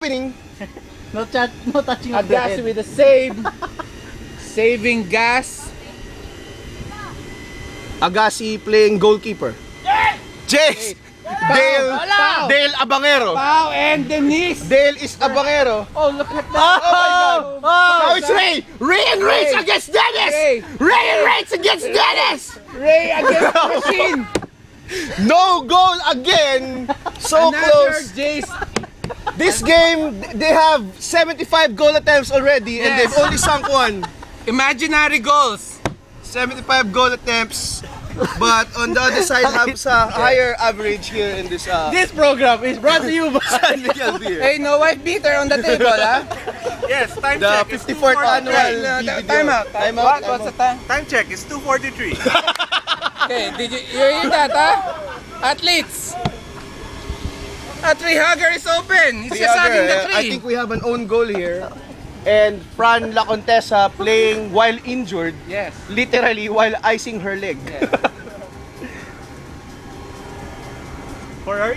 happening. No touching of the Agassi head. with a save. Saving gas. Agassi playing goalkeeper. Jace! Dale Abangero. Wow, and Denise. Dale is Abangero. Oh, look at that. Oh my God! Now it's Ray. Ray and Rage against Dennis! Ray and Rage against Dennis! Ray against Machine. No goal again! So Another close! Jace. This game, they have 75 goal attempts already and Yes. they've only sunk one. Imaginary goals. 75 goal attempts, but on the other side have a higher average here in this This program is brought to you by San Miguel beer. Hey, no wife beater on the table, ha? Yes, time The check. It's 54th 2:43. annual BBDO. Time out. What? What's the time? Time check. It's 2:43. Okay, did you hear that, ha? Athletes. A tree hugger is open. He's just hugging the tree. I think we have an own goal here. And Fran La Contessa playing while injured, Yes. literally while icing her leg. Yes. For our